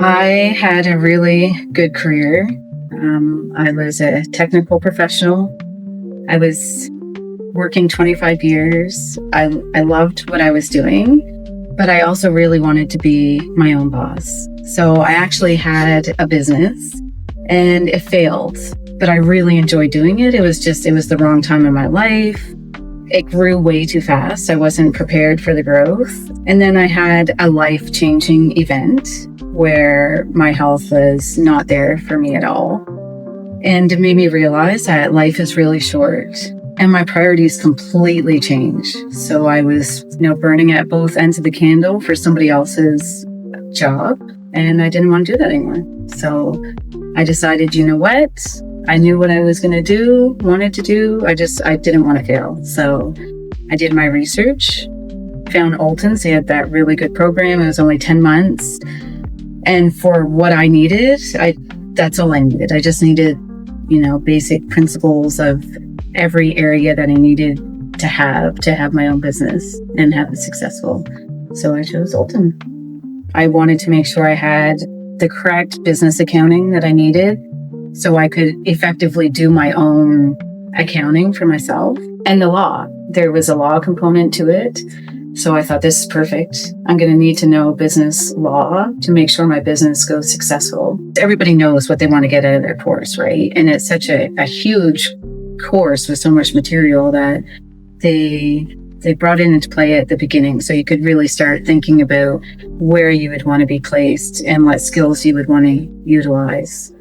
I had a really good career. I was a technical professional. I was working 25 years. I loved what I was doing, but I also really wanted to be my own boss. So I actually had a business and it failed, but I really enjoyed doing it. It was the wrong time in my life. It grew way too fast. I wasn't prepared for the growth. And then I had a life-changing event where my health was not there for me at all. And it made me realize that life is really short and my priorities completely changed. So I was, burning at both ends of the candle for somebody else's job, and I didn't want to do that anymore. So I decided, you know what? I knew what I was going to do, wanted to do. I didn't want to fail. So I did my research, found Oulton's. They had that really good program. It was only 10 months. And for what I needed, that's all I needed. I just needed, basic principles of every area that I needed to have my own business and have it successful. So I chose Oulton. I wanted to make sure I had the correct business accounting that I needed so I could effectively do my own accounting for myself. And the law. There was a law component to it. So I thought, this is perfect. I'm going to need to know business law to make sure my business goes successful. Everybody knows what they want to get out of their course, right? And it's such a huge course with so much material that they brought it into play at the beginning. So you could really start thinking about where you would want to be placed and what skills you would want to utilize.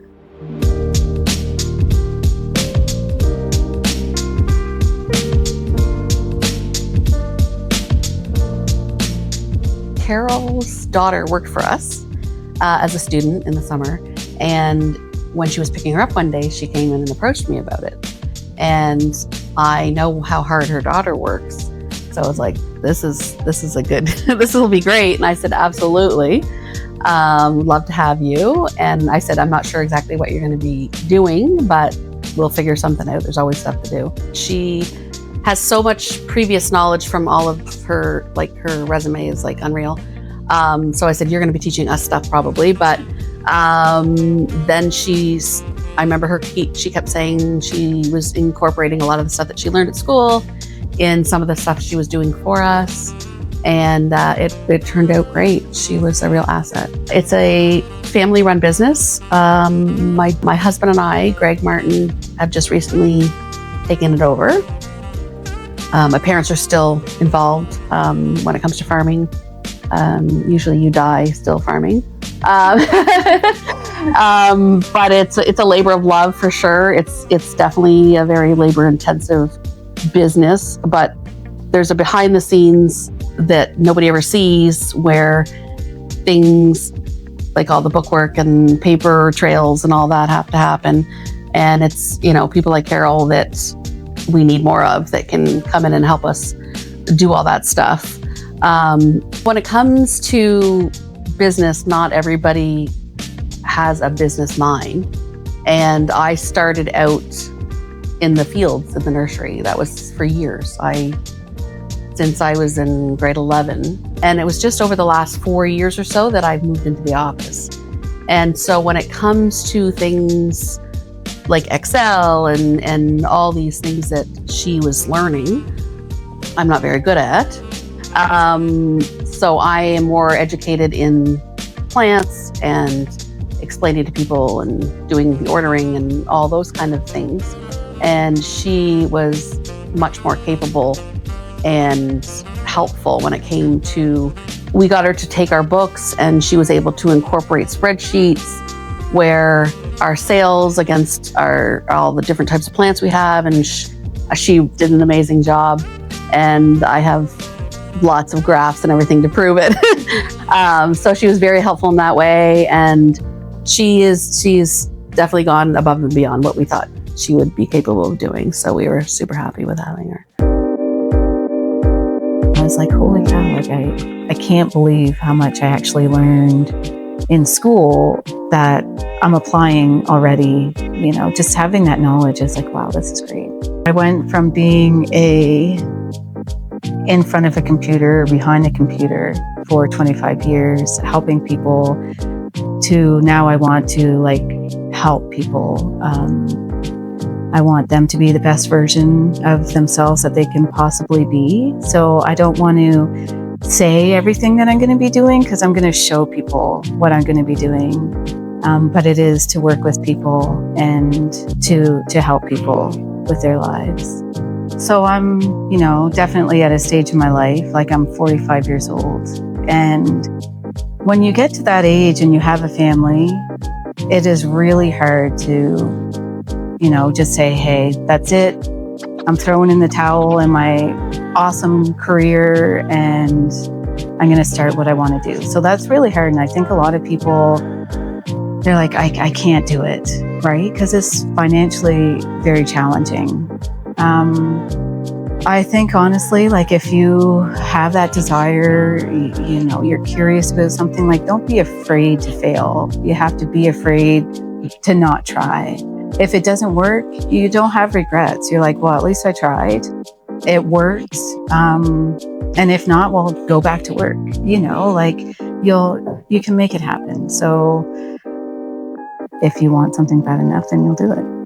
Carol's daughter worked for us as a student in the summer. And when she was picking her up one day, she came in and approached me about it. And I know how hard her daughter works. So I was like, this is a good, this will be great. And I said, absolutely. Would love to have you. And I said, I'm not sure exactly what you're going to be doing, but we'll figure something out. There's always stuff to do. She has so much previous knowledge from all of her, her resume is unreal. So I said, you're going to be teaching us stuff probably. But then I remember she kept saying she was incorporating a lot of the stuff that she learned at school in some of the stuff she was doing for us. And it turned out great. She was a real asset. It's a family-run business. My husband and I, Greg Martin, have just recently taken it over. My parents are still involved when it comes to farming. Usually you die still farming. But it's a labor of love for sure. It's definitely a very labor-intensive business, but there's a behind the scenes that nobody ever sees where things like all the bookwork and paper trails and all that have to happen. And it's, people like Carol that we need more of that can come in and help us do all that stuff. When it comes to business, not everybody has a business mind. And I started out in the fields in the nursery. That was for years. Since I was in grade 11. And it was just over the last 4 years or so that I've moved into the office. And so when it comes to things like Excel and all these things that she was learning, I'm not very good at. So I am more educated in plants and explaining to people and doing the ordering and all those kind of things. And she was much more capable and helpful when it came to, we got her to take our books and she was able to incorporate spreadsheets where our sales against all the different types of plants we have, and she did an amazing job, and I have lots of graphs and everything to prove it. So she was very helpful in that way, and she's definitely gone above and beyond what we thought she would be capable of doing. So we were super happy with having her. I was like, holy cow, I can't believe how much I actually learned in school that I'm applying already. Just having that knowledge is like, wow, this is great. I went from being in front of a computer, behind a computer for 25 years, helping people to now I want to like help people. I want them to be the best version of themselves that they can possibly be. So I don't want to say everything that I'm going to be doing, because I'm going to show people what I'm going to be doing. But it is to work with people and to help people with their lives. So I'm, definitely at a stage in my life, like I'm 45 years old. And when you get to that age and you have a family, it is really hard to, just say, hey, that's it. I'm throwing in the towel in my awesome career and I'm going to start what I want to do. So that's really hard. And I think a lot of people, they're like, I can't do it, right? Because it's financially very challenging. I think honestly, like if you have that desire, you're curious about something, like don't be afraid to fail. You have to be afraid to not try. If it doesn't work, you don't have regrets. You're like, well, at least I tried. It worked. And if not, well, go back to work. Like you can make it happen. So if you want something bad enough, then you'll do it.